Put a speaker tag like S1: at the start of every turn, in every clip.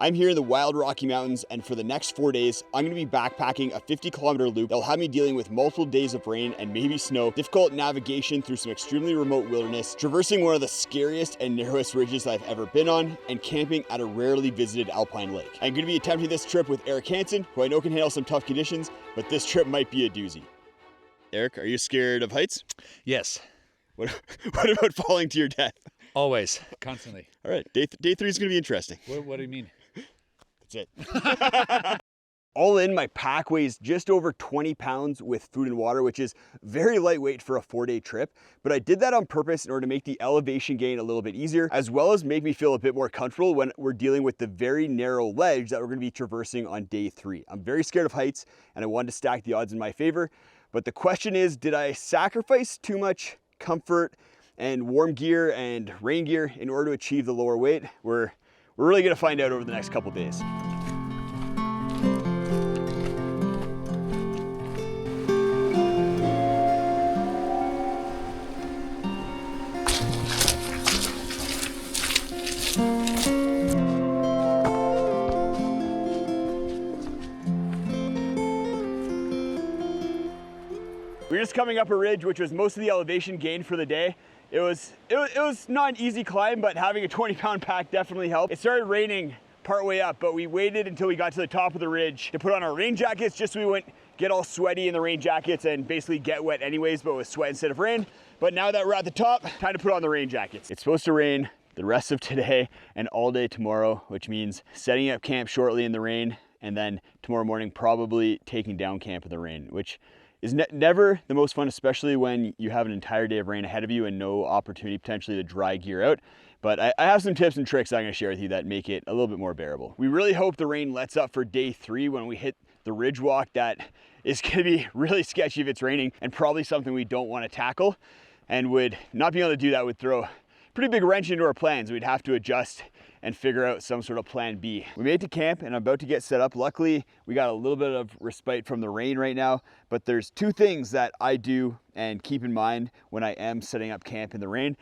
S1: I'm here in the wild Rocky Mountains, and for the next 4 days, I'm going to be backpacking a 50-kilometer loop that'll have me dealing with multiple days of rain and maybe snow, difficult navigation through some extremely remote wilderness, traversing one of the scariest and narrowest ridges I've ever been on, and camping at a rarely visited alpine lake. I'm going to be attempting this trip with Eric Hansen, who I know can handle some tough conditions, but this trip might be a doozy. Eric, are you scared of heights?
S2: Yes.
S1: What about falling to your death?
S2: Always. Constantly.
S1: All right, day 3 is going to be interesting.
S2: What do you mean?
S1: That's it. All in, my pack weighs just over 20 pounds with food and water, which is very lightweight for a 4-day trip. But I did that on purpose in order to make the elevation gain a little bit easier, as well as make me feel a bit more comfortable when we're dealing with the very narrow ledge that we're going to be traversing on day 3. I'm very scared of heights, and I wanted to stack the odds in my favor. But the question is, did I sacrifice too much comfort and warm gear and rain gear in order to achieve the lower weight? We're really going to find out over the next couple days. We're just coming up a ridge, which was most of the elevation gained for the day. It was not an easy climb, but having a 20-pound pack definitely helped. It started raining partway up, but we waited until we got to the top of the ridge to put on our rain jackets, just so we wouldn't get all sweaty in the rain jackets and basically get wet anyways, but with sweat instead of rain. But now that we're at the top, time to put on the rain jackets. It's supposed to rain the rest of today and all day tomorrow, which means setting up camp shortly in the rain, and then tomorrow morning probably taking down camp in the rain, which is never the most fun, especially when you have an entire day of rain ahead of you and no opportunity potentially to dry gear out. But I have some tips and tricks I'm going to share with you that make it a little bit more bearable. We really hope the rain lets up for day 3 when we hit the ridge walk that is going to be really sketchy if it's raining, and probably something we don't want to tackle, and would not be able to do that would throw a pretty big wrench into our plans. We'd have to adjust and figure out some sort of plan B. We made it to camp and I'm about to get set up. Luckily, we got a little bit of respite from the rain right now, but there's 2 things that I do and keep in mind when I am setting up camp in the rain.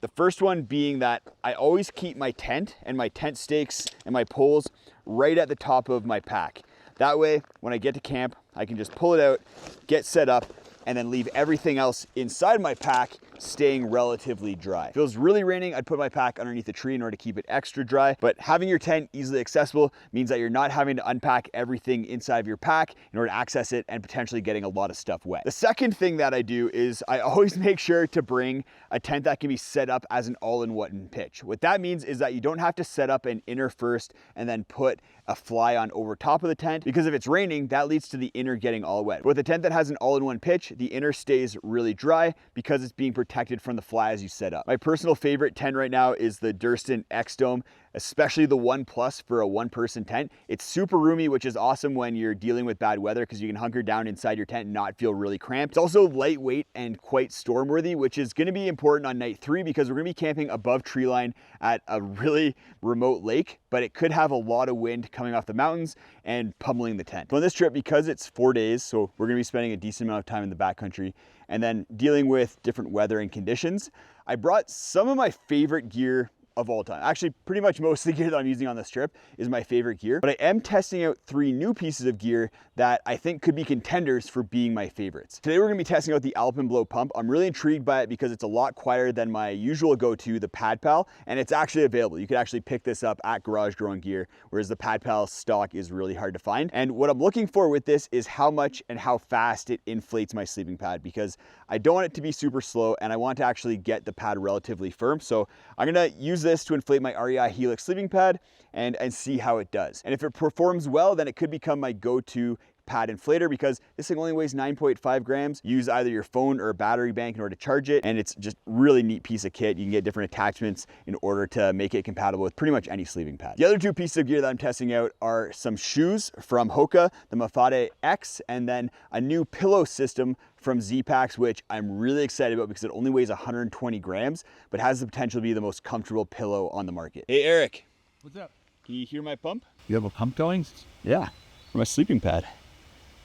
S1: The first one being that I always keep my tent and my tent stakes and my poles right at the top of my pack. That way, when I get to camp, I can just pull it out, get set up, and then leave everything else inside my pack staying relatively dry. If it was really raining, I'd put my pack underneath a tree in order to keep it extra dry, but having your tent easily accessible means that you're not having to unpack everything inside of your pack in order to access it and potentially getting a lot of stuff wet. The second thing that I do is I always make sure to bring a tent that can be set up as an all-in-one pitch. What that means is that you don't have to set up an inner first and then put a fly on over top of the tent, because if it's raining, that leads to the inner getting all wet. But with a tent that has an all-in-one pitch, the inner stays really dry because it's being protected from the fly as you set up. My personal favorite tent right now is the Durston X-Dome, especially the 1 Plus for a 1-person tent. It's super roomy, which is awesome when you're dealing with bad weather because you can hunker down inside your tent and not feel really cramped. It's also lightweight and quite storm worthy, which is going to be important on night 3 because we're going to be camping above tree line at a really remote lake, but it could have a lot of wind coming off the mountains and pummeling the tent. So on this trip, because it's 4 days, so we're going to be spending a decent amount of time in the backcountry and then dealing with different weather and conditions, I brought some of my favorite gear of all time. Actually, pretty much most of the gear that I'm using on this trip is my favorite gear, but I am testing out 3 new pieces of gear that I think could be contenders for being my favorites. Today, we're gonna be testing out the Alpenblow pump. I'm really intrigued by it because it's a lot quieter than my usual go-to, the Pad Pal, and it's actually available. You could actually pick this up at Garage Growing Gear, whereas the Pad Pal stock is really hard to find. And what I'm looking for with this is how much and how fast it inflates my sleeping pad, because I don't want it to be super slow and I want to actually get the pad relatively firm. So I'm gonna use this to inflate my REI Helix sleeping pad and see how it does. And if it performs well, then it could become my go-to pad inflator, because this thing only weighs 9.5 grams. Use either your phone or a battery bank in order to charge it, and it's just really neat piece of kit. You can get different attachments in order to make it compatible with pretty much any sleeping pad. The other 2 pieces of gear that I'm testing out are some shoes from Hoka, the Mafate X, and then a new pillow system from Z-Packs, which I'm really excited about because it only weighs 120 grams, but has the potential to be the most comfortable pillow on the market. Hey, Eric.
S2: What's up?
S1: Can you hear my pump?
S2: You have a pump going?
S1: Yeah, for my sleeping pad.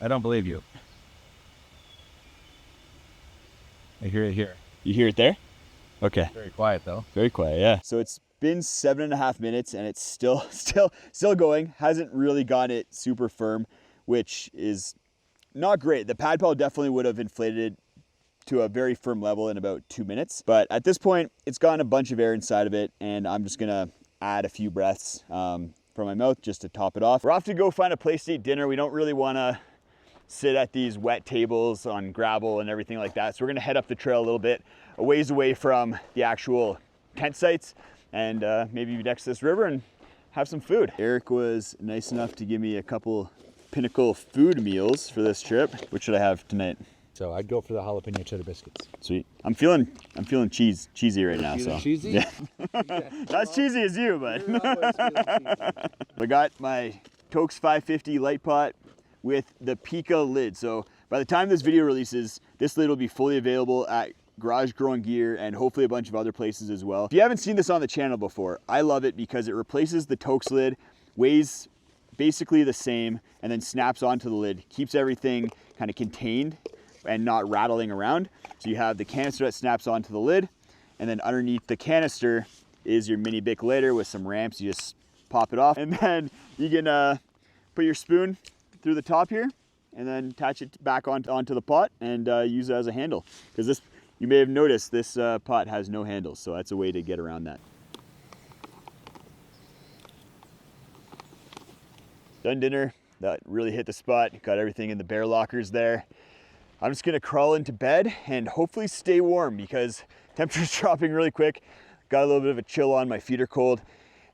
S2: I don't believe you. I hear it here.
S1: You hear it there? Okay.
S2: Very quiet though.
S1: Very quiet, yeah. So it's been 7.5 minutes and it's still going. Hasn't really gotten it super firm, which is not great. The pad paddle definitely would have inflated it to a very firm level in about 2 minutes. But at this point, it's gotten a bunch of air inside of it, and I'm just gonna add a few breaths from my mouth just to top it off. We're off to go find a place to eat dinner. We don't really wanna sit at these wet tables on gravel and everything like that. So we're gonna head up the trail a little bit, a ways away from the actual tent sites, and maybe next to this river and have some food. Eric was nice enough to give me a couple Pinnacle food meals for this trip. What should I have tonight?
S2: So I'd go for the jalapeno cheddar biscuits.
S1: Sweet. I'm feeling cheesy right now.
S2: Feeling
S1: so
S2: cheesy?
S1: Yeah. Not as cheesy as you, but I got my Tokes 550 light pot with the Pika lid. So by the time this video releases, this lid will be fully available at Garage Growing Gear and hopefully a bunch of other places as well. If you haven't seen this on the channel before, I love it because it replaces the Tokes lid, weighs basically the same, and then snaps onto the lid, keeps everything kind of contained and not rattling around. So you have the canister that snaps onto the lid, and then underneath the canister is your mini Bic lighter with some ramps. You just pop it off, and then you can put your spoon through the top here and then attach it back onto the pot and use it as a handle. Because this, you may have noticed, this pot has no handles, so that's a way to get around that. Done dinner. That really hit the spot. Got everything in the bear lockers there. I'm just gonna crawl into bed and hopefully stay warm because temperature's dropping really quick. Got a little bit of a chill on, my feet are cold.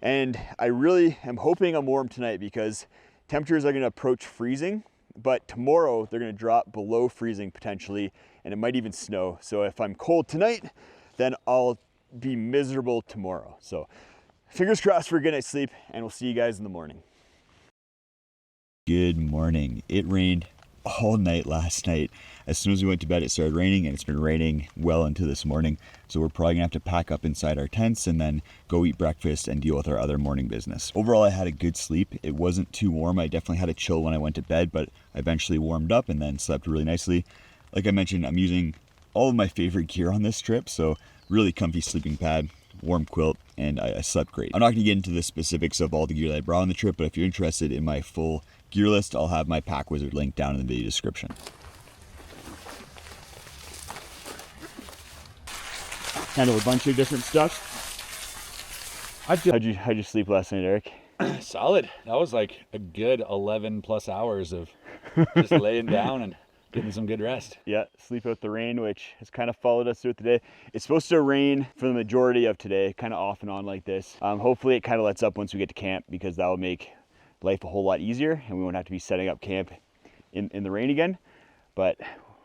S1: And I really am hoping I'm warm tonight because temperatures are gonna approach freezing, but tomorrow they're gonna drop below freezing potentially, and it might even snow. So if I'm cold tonight, then I'll be miserable tomorrow. So fingers crossed for a good night's sleep, and we'll see you guys in the morning. Good morning. It rained all night last night. As soon as we went to bed, it started raining, and it's been raining well into this morning. So we're probably gonna have to pack up inside our tents and then go eat breakfast and deal with our other morning business. Overall, I had a good sleep. It wasn't too warm. I definitely had a chill when I went to bed, but I eventually warmed up and then slept really nicely. Like I mentioned, I'm using all of my favorite gear on this trip. So really comfy sleeping pad, warm quilt, and I slept great. I'm not gonna get into the specifics of all the gear that I brought on the trip, but if you're interested in my full gear list, I'll have my Pack Wizard link down in the video description. Handle a bunch of different stuff. How'd you sleep last night, Eric?
S2: Solid. That was like a good 11 plus hours of just laying down and getting some good rest.
S1: Yeah, sleep out the rain, which has kind of followed us throughout the day. It's supposed to rain for the majority of today, kind of off and on like this. Hopefully it kind of lets up once we get to camp, because that will make life a whole lot easier and we won't have to be setting up camp in the rain again. But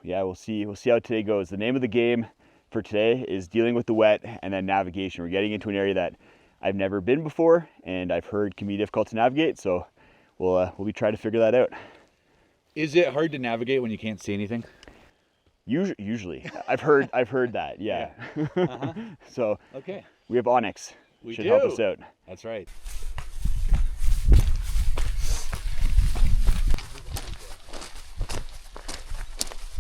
S1: yeah, we'll see how today goes. The name of the game for today is dealing with the wet and then navigation. We're getting into an area that I've never been before and I've heard can be difficult to navigate, so we'll be trying to figure that out.
S2: Is it hard to navigate when you can't see anything?
S1: Usually. I've heard that, yeah.
S2: Uh-huh.
S1: So
S2: okay,
S1: we have Onyx.
S2: We
S1: should
S2: do.
S1: help us out.
S2: That's right.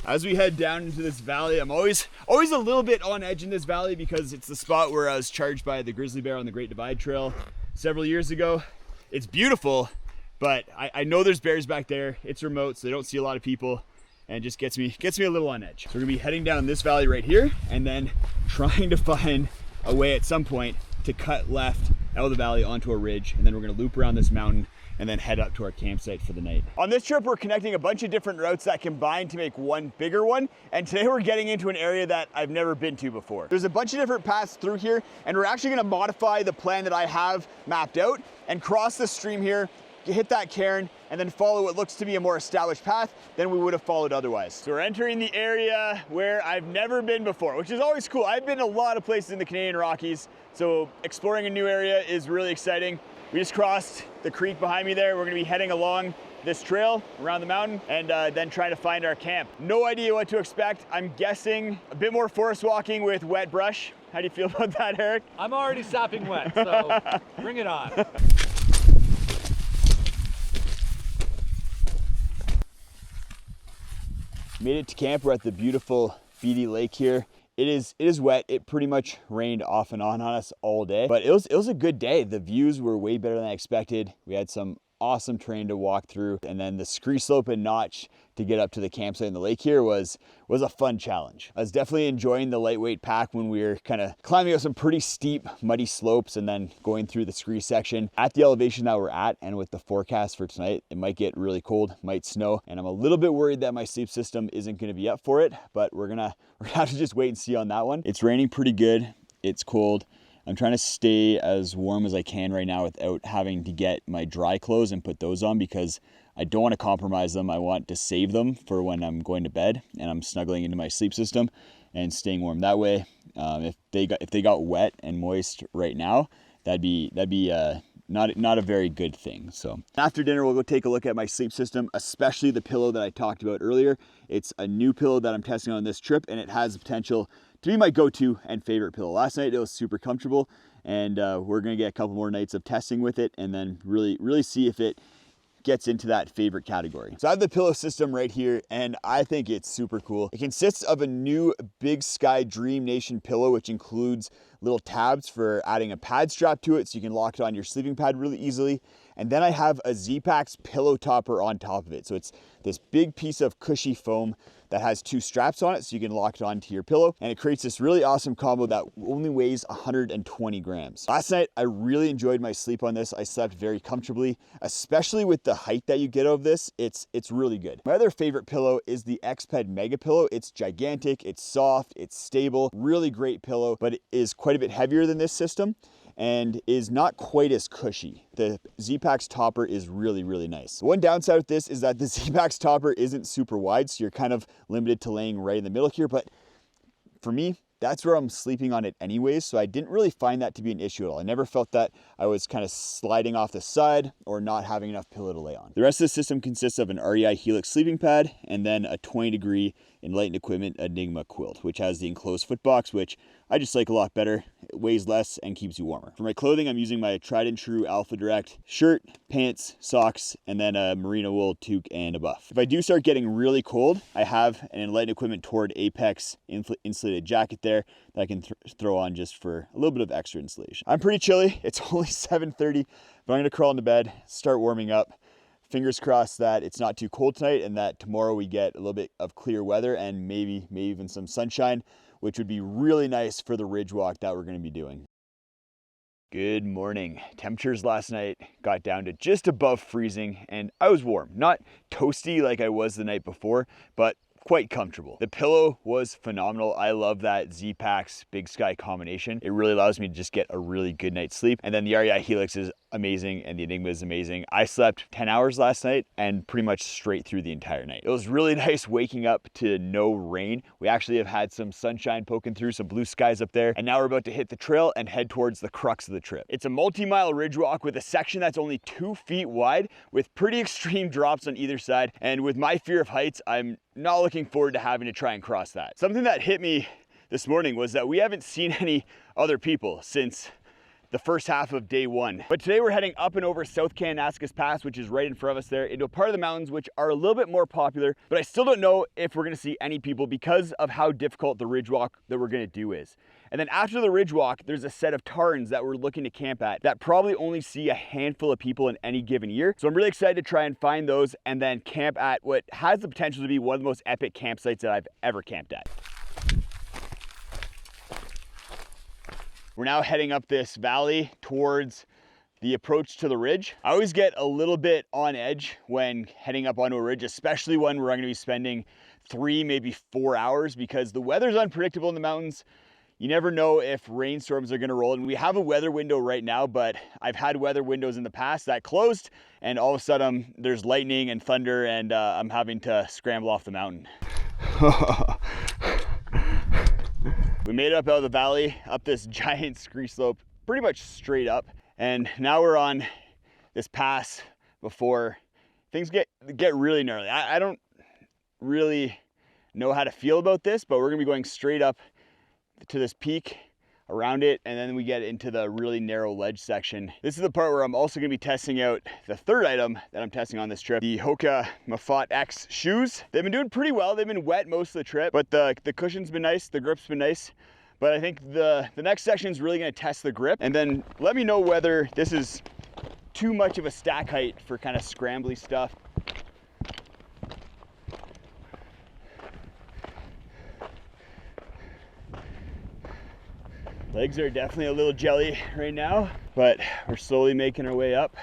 S1: As we head down into this valley, I'm always a little bit on edge in this valley because it's the spot where I was charged by the grizzly bear on the Great Divide Trail several years ago. It's beautiful, but I know there's bears back there. It's remote, so they don't see a lot of people, and it just gets me a little on edge. So we're gonna be heading down this valley right here and then trying to find a way at some point to cut left out of the valley onto a ridge, and then we're gonna loop around this mountain and then head up to our campsite for the night. On this trip, we're connecting a bunch of different routes that combine to make one bigger one, and today we're getting into an area that I've never been to before. There's a bunch of different paths through here, and we're actually gonna modify the plan that I have mapped out and cross the stream here, hit that cairn, and then follow what looks to be a more established path than we would have followed otherwise. So we're entering the area where I've never been before, which is always cool. I've been a lot of places in the Canadian Rockies, so exploring a new area is really exciting. We just crossed the creek behind me there. We're gonna be heading along this trail around the mountain and then trying to find our camp. No idea what to expect. I'm guessing a bit more forest walking with wet brush. How do you feel about that, Eric?
S2: I'm already sopping wet, so bring it on.
S1: Made it to camp. We're at the beautiful Beatty Lake here it is wet. It pretty much rained off and on us all day, but it was a good day. The views were way better than I expected. We had some awesome terrain to walk through, and then the scree slope and notch to get up to the campsite in the lake here was a fun challenge. I was definitely enjoying the lightweight pack when we were kind of climbing up some pretty steep muddy slopes and then going through the scree section. At the elevation that we're at, and with the forecast for tonight, it might get really cold, might snow, and I'm a little bit worried that my sleep system isn't going to be up for it, but we're gonna have to just wait and see on that one. It's raining pretty good. It's cold. I'm trying to stay as warm as I can right now without having to get my dry clothes and put those on, because I don't want to compromise them. I want to save them for when I'm going to bed and I'm snuggling into my sleep system and staying warm that way. If they got wet and moist right now, that'd be not a very good thing. So after dinner, we'll go take a look at my sleep system, especially the pillow that I talked about earlier. It's a new pillow that I'm testing on this trip, and it has the potential to be my go-to and favorite pillow. Last night it was super comfortable, and we're gonna get a couple more nights of testing with it and then really see if it gets into that favorite category. So I have the pillow system right here, and I think it's super cool. It consists of a new Big Sky Dream Nation pillow, which includes little tabs for adding a pad strap to it so you can lock it on your sleeping pad really easily. And then I have a Z-Packs pillow topper on top of it. So it's this big piece of cushy foam that has two straps on it so you can lock it onto your pillow, and it creates this really awesome combo that only weighs 120 grams. Last night, I really enjoyed my sleep on this. I slept very comfortably, especially with the height that you get out of this. It's really good. My other favorite pillow is the Xped Mega Pillow. It's gigantic, it's soft, it's stable, really great pillow, but it is quite a bit heavier than this system and is not quite as cushy. The Z-Packs topper is really nice. One downside with this is that the Z-Packs topper isn't super wide, so you're kind of limited to laying right in the middle here, but for me, that's where I'm sleeping on it anyways, so I didn't really find that to be an issue at all. I never felt that I was kind of sliding off the side or not having enough pillow to lay on. The rest of the system consists of an REI Helix sleeping pad and then a 20-degree Enlightened Equipment Enigma quilt, which has the enclosed foot box, which I just like a lot better. It weighs less and keeps you warmer. For my clothing, I'm using my tried and true Alpha Direct shirt, pants, socks, and then a merino wool toque and a buff. If I do start getting really cold, I have an Enlightened Equipment Toward Apex insulated jacket there that I can throw on just for a little bit of extra insulation. I'm pretty chilly. It's only 7:30, but I'm gonna crawl into bed, start warming up. Fingers crossed that it's not too cold tonight and that tomorrow we get a little bit of clear weather and maybe even some sunshine, which would be really nice for the ridge walk that we're going to be doing. Good morning. Temperatures last night got down to just above freezing and I was warm. Not toasty like I was the night before, but quite comfortable. The pillow was phenomenal. I love that Z-Packs Big Sky combination. It really allows me to just get a really good night's sleep. And then the REI Helix is amazing and the Enigma is amazing. I slept 10 hours last night and pretty much straight through the entire night. It was really nice waking up to no rain. We actually have had some sunshine poking through, some blue skies up there, and now we're about to hit the trail and head towards the crux of the trip. It's a multi-mile ridge walk with a section that's only 2 feet wide with pretty extreme drops on either side, and with my fear of heights, I'm not looking forward to having to try and cross that. Something that hit me this morning was that we haven't seen any other people since the first half of day one. But today we're heading up and over South Kananaskis Pass, which is right in front of us there, into a part of the mountains which are a little bit more popular, but I still don't know if we're gonna see any people because of how difficult the ridge walk that we're gonna do is. And then after the ridge walk, there's a set of tarns that we're looking to camp at that probably only see a handful of people in any given year. So I'm really excited to try and find those and then camp at what has the potential to be one of the most epic campsites that I've ever camped at. We're now heading up this valley towards the approach to the ridge. I always get a little bit on edge when heading up onto a ridge, especially when we're gonna be spending 3, maybe 4 hours, because the weather's unpredictable in the mountains. You never know if rainstorms are gonna roll, and we have a weather window right now, but I've had weather windows in the past that closed, and all of a sudden there's lightning and thunder, and I'm having to scramble off the mountain. We made it up out of the valley, up this giant scree slope, pretty much straight up. And now we're on this pass before things get really gnarly. I don't really know how to feel about this, but we're gonna be going straight up to this peak around it, and then we get into the really narrow ledge section. This is the part where I'm also gonna be testing out the third item that I'm testing on this trip, the Hoka Mafate X shoes. They've been doing pretty well. They've been wet most of the trip, but the cushion's been nice, the grip's been nice. But I think the next section is really gonna test the grip, and then let me know whether this is too much of a stack height for kind of scrambly stuff. Legs are definitely a little jelly right now, but we're slowly making our way up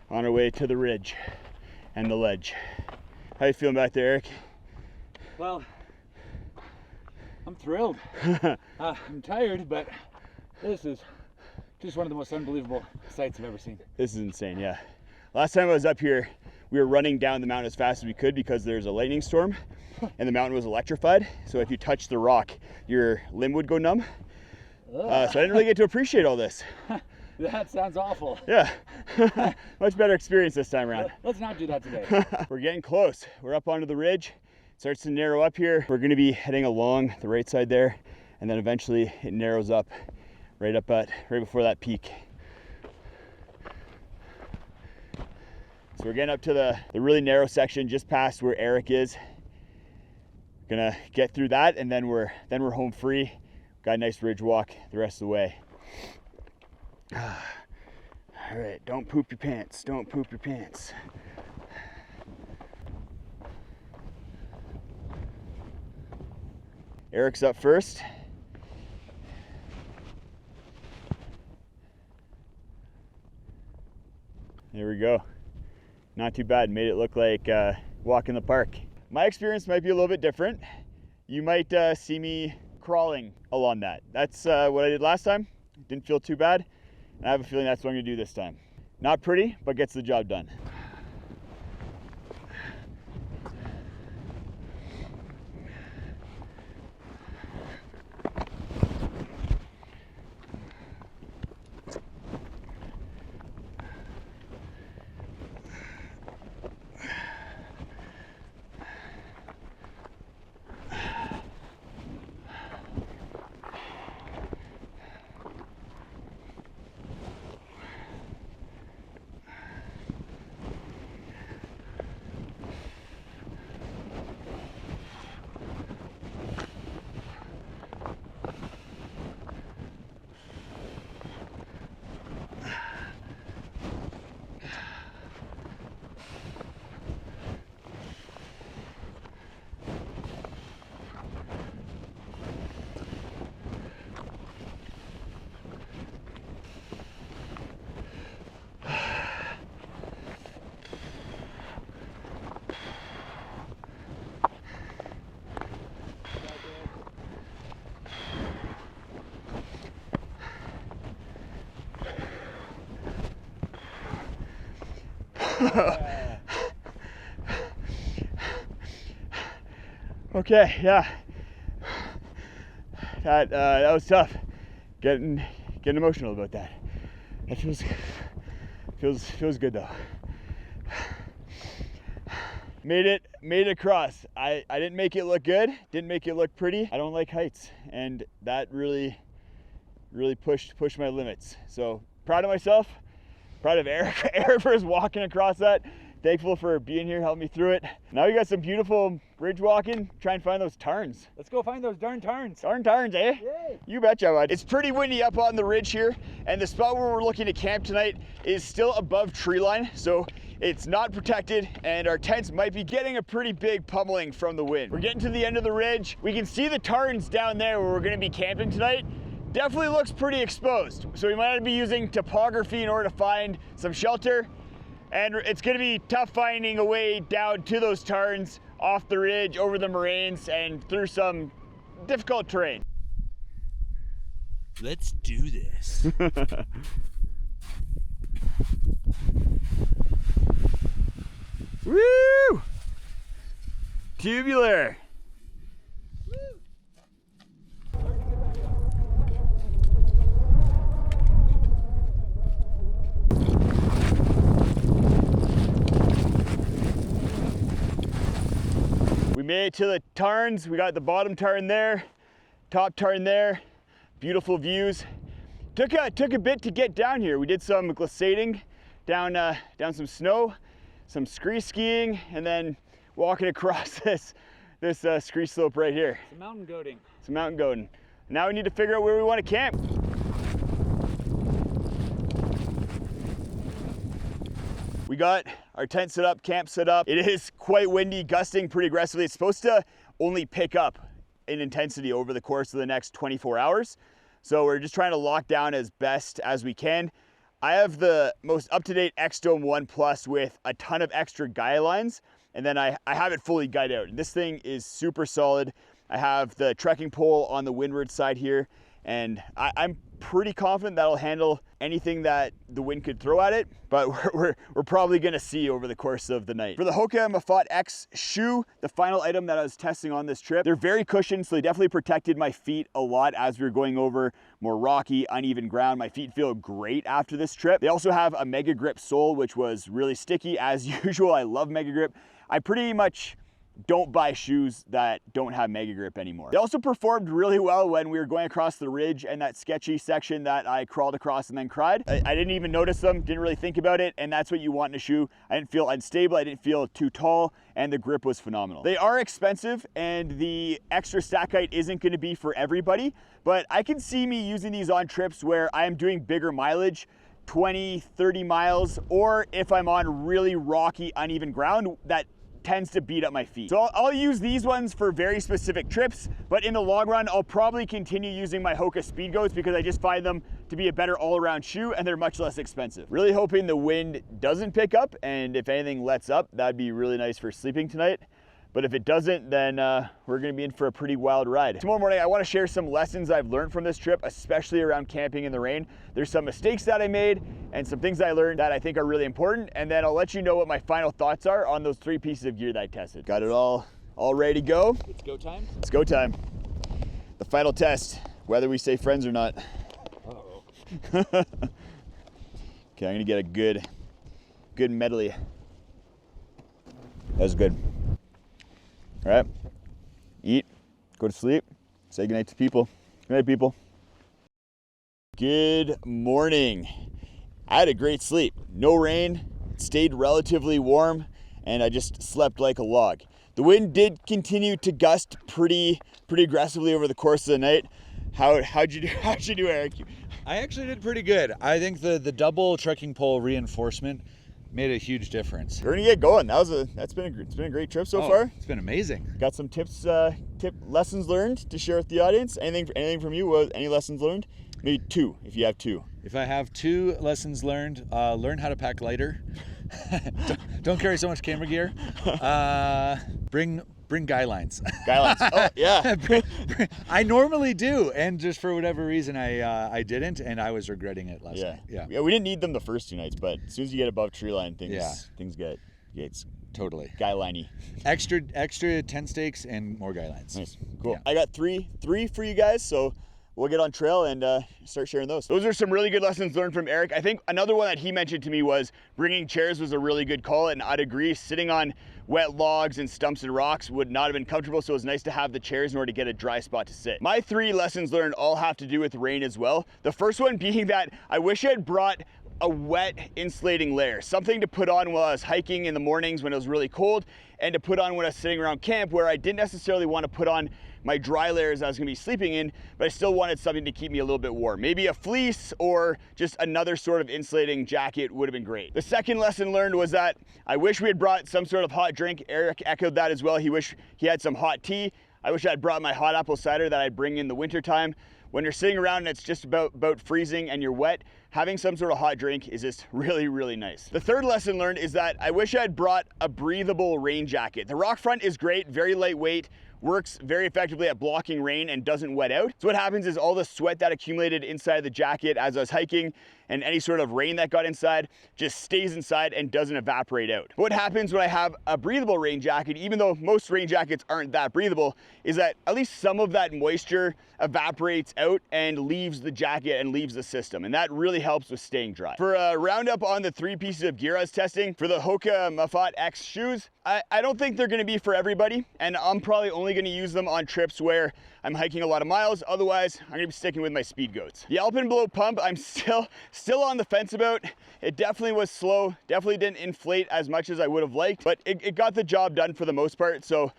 S1: on our way to the ridge and the ledge. How you feeling back there, Eric?
S2: Well, I'm thrilled. I'm tired, but this is just one of the most unbelievable sights I've ever seen.
S1: This is insane, yeah. Last time I was up here, we were running down the mountain as fast as we could because there's a lightning storm and the mountain was electrified. So if you touch the rock, your limb would go numb. So I didn't really get to appreciate all this.
S2: That sounds awful.
S1: Yeah, much better experience this time around.
S2: Let's not do that today.
S1: We're getting close. We're up onto the ridge. It starts to narrow up here. We're gonna be heading along the right side there, and then eventually it narrows up right before that peak. So we're getting up to the really narrow section just past where Eric is. Gonna get through that, and then we're home free. Got a nice ridge walk the rest of the way. All right, don't poop your pants. Don't poop your pants. Eric's up first. There we go. Not too bad. Made it look like walk in the park. My experience might be a little bit different. You might see me crawling along that. That's what I did last time. Didn't feel too bad. And I have a feeling that's what I'm gonna do this time. Not pretty, but gets the job done. Okay, yeah. That was tough. Getting emotional about that. That feels good though. Made it across. I didn't make it look good. Didn't make it look pretty. I don't like heights, and that really pushed my limits. So proud of myself. Proud of Eric for his walking across that. Thankful for being here, helping me through it. Now we got some beautiful ridge walking. Try and find those tarns.
S2: Let's go find those darn tarns.
S1: Darn tarns, eh?
S2: Yay.
S1: You betcha, bud. It's pretty windy up on the ridge here, and the spot where we're looking to camp tonight is still above tree line, so it's not protected, and our tents might be getting a pretty big pummeling from the wind. We're getting to the end of the ridge. We can see the tarns down there where we're gonna be camping tonight. Definitely looks pretty exposed, so we might have to be using topography in order to find some shelter, and it's going to be tough finding a way down to those tarns, off the ridge, over the moraines, and through some difficult terrain.
S3: Let's do this.
S1: Woo! Tubular. We made it to the tarns. We got the bottom tarn there, top tarn there. beautiful views. Took a bit to get down here. We did some glissading down some snow, some scree skiing, and then walking across this scree slope right here.
S2: Some mountain goating.
S1: Some mountain goating. Now we need to figure out where we want to camp. We got our tent set up, camp set up. It is quite windy, gusting pretty aggressively. It's supposed to only pick up in intensity over the course of the next 24 hours. So we're just trying to lock down as best as we can. I have the most up-to-date X-Dome 1 Plus with a ton of extra guy lines, and then I have it fully guyed out. This thing is super solid. I have the trekking pole on the windward side here, and I'm pretty confident that'll handle anything that the wind could throw at it, but we're probably gonna see over the course of the night. For the Hoka Mafat X shoe, the final item that I was testing on this trip, they're very cushioned, so they definitely protected my feet a lot as we were going over more rocky, uneven ground. My feet feel great after this trip. They also have a Mega Grip sole, which was really sticky as usual. I love Mega Grip. I pretty much don't buy shoes that don't have Mega Grip anymore. They also performed really well when we were going across the ridge and that sketchy section that I crawled across and then cried. I didn't even notice them, didn't really think about it, and that's what you want in a shoe. I didn't feel unstable, I didn't feel too tall, and the grip was phenomenal. They are expensive, and the extra stack height isn't gonna be for everybody, but I can see me using these on trips where I am doing bigger mileage, 20, 30 miles, or if I'm on really rocky, uneven ground that tends to beat up my feet. So I'll use these ones for very specific trips, but in the long run, I'll probably continue using my Hoka Speed Goats because I just find them to be a better all-around shoe and they're much less expensive. Really hoping the wind doesn't pick up, and if anything lets up, that'd be really nice for sleeping tonight. But if it doesn't, then we're gonna be in for a pretty wild ride. Tomorrow morning, I wanna share some lessons I've learned from this trip, especially around camping in the rain. There's some mistakes that I made and some things I learned that I think are really important. And then I'll let you know what my final thoughts are on those 3 pieces of gear that I tested. Got it all ready to go.
S2: It's go time?
S1: It's go time. The final test, whether we stay friends or not.
S2: Uh-oh.
S1: Okay, I'm gonna get a good medley. That was good. All right, eat, go to sleep, say goodnight to people. Good night, people. Good morning. I had a great sleep. No rain, stayed relatively warm, and I just slept like a log. The wind did continue to gust pretty aggressively over the course of the night. How'd you do, Eric?
S3: I actually did pretty good. I think the double trekking pole reinforcement made a huge difference.
S1: We're gonna get going. It's been a great trip so far.
S3: It's been amazing.
S1: Got some lessons learned to share with the audience. Anything from you? Any lessons learned? Maybe 2, if you have 2.
S3: If I have 2 lessons learned, learn how to pack lighter. don't carry so much camera gear. Bring guy lines.
S1: Guy lines. Oh yeah.
S3: I normally do, and just for whatever reason, I didn't, and I was regretting it last night.
S1: Yeah. We didn't need them the first 2 nights, but as soon as you get above tree line, things get
S3: totally
S1: guy liney.
S3: Extra tent stakes and more guy lines.
S1: Nice, cool.
S3: Yeah.
S1: I got three for you guys, so we'll get on trail and start sharing those. Those are some really good lessons learned from Eric. I think another one that he mentioned to me was bringing chairs was a really good call, and I'd agree. Sitting on wet logs and stumps and rocks would not have been comfortable, so it was nice to have the chairs in order to get a dry spot to sit. My 3 lessons learned all have to do with rain as well. The first one being that I wish I had brought a wet insulating layer, something to put on while I was hiking in the mornings when it was really cold, and to put on when I was sitting around camp where I didn't necessarily want to put on my dry layers I was gonna be sleeping in, but I still wanted something to keep me a little bit warm. Maybe a fleece or just another sort of insulating jacket would have been great. The second lesson learned was that I wish we had brought some sort of hot drink. Eric echoed that as well. He wished he had some hot tea. I wish I had brought my hot apple cider that I'd bring in the winter time. When you're sitting around and it's just about freezing and you're wet, having some sort of hot drink is just really, really nice. The third lesson learned is that I wish I had brought a breathable rain jacket. The Rockfront is great, very lightweight, works very effectively at blocking rain and doesn't wet out. So what happens is all the sweat that accumulated inside the jacket as I was hiking and any sort of rain that got inside just stays inside and doesn't evaporate out. But what happens when I have a breathable rain jacket, even though most rain jackets aren't that breathable, is that at least some of that moisture evaporates out and leaves the jacket and leaves the system. And that really helps with staying dry. For a roundup on the 3 pieces of gear I was testing, for the Hoka Mafat X shoes, I don't think they're gonna be for everybody, and I'm probably only gonna use them on trips where I'm hiking a lot of miles. Otherwise, I'm gonna be sticking with my Speed Goats. The Alpenblow pump, I'm still on the fence about. It definitely was slow, definitely didn't inflate as much as I would have liked, but it got the job done for the most part. So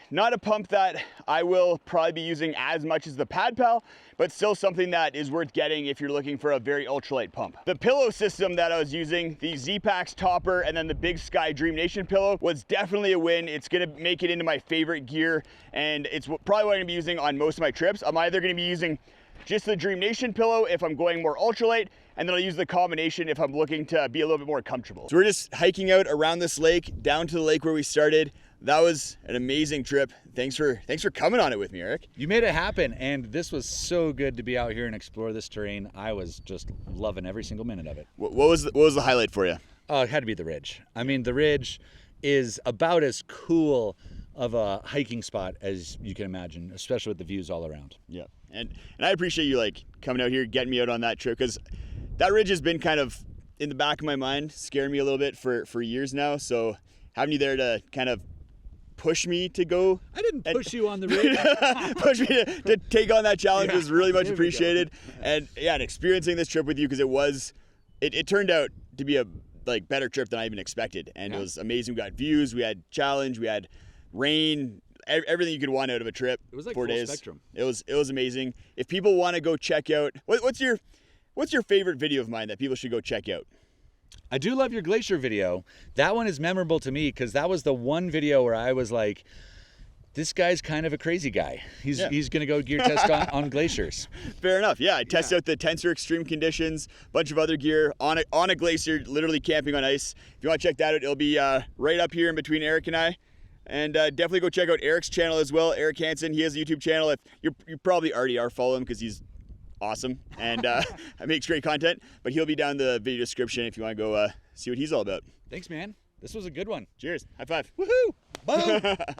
S1: not a pump that I will probably be using as much as the Pad Pal, but still something that is worth getting if you're looking for a very ultralight pump. The pillow system that I was using, the Z-Packs topper and then the Big Sky Dream Nation pillow, was definitely a win. It's gonna make it into my favorite gear, and it's probably what I'm gonna be using on most of my trips. I'm either gonna be using just the Dream Nation pillow if I'm going more ultralight, and then I'll use the combination if I'm looking to be a little bit more comfortable. So we're just hiking out around this lake, down to the lake where we started. That was an amazing trip. Thanks for coming on it with me, Eric.
S3: You made it happen, and this was so good to be out here and explore this terrain. I was just loving every single minute of it.
S1: What was the highlight for you?
S3: Oh, it had to be the ridge. I mean, the ridge is about as cool of a hiking spot as you can imagine, especially with the views all around.
S1: Yeah, and I appreciate you like coming out here, getting me out on that trip, because that ridge has been kind of in the back of my mind, scaring me a little bit for years now. So having you there to kind of push me to go.
S3: I didn't push you on the ridge.
S1: Push me to take on that challenge was really much appreciated. And yeah, and experiencing this trip with you, because it turned out to be a better trip than I even expected. And it was amazing. We got views, we had challenge, we had rain, everything you could want out of a trip.
S3: It was like
S1: 4
S3: full
S1: days.
S3: spectrum.
S1: It was amazing. If people want to go check out, what's your favorite video of mine that people should go check out?
S3: I do love your glacier video. That one is memorable to me because that was the one video where I was like, this guy's kind of a crazy guy. He's going to go gear test on glaciers.
S1: Fair enough. Yeah, I tested out the Tensor Extreme Conditions, bunch of other gear on a glacier, literally camping on ice. If you want to check that out, it'll be right up here in between Eric and I. And definitely go check out Eric's channel as well. Eric Hansen, he has a YouTube channel. If you probably already are following him because he's awesome and makes great content, but he'll be down in the video description if you want to go see what he's all about.
S3: Thanks, man. This was a good one.
S1: Cheers. High five.
S3: Woohoo! Boom!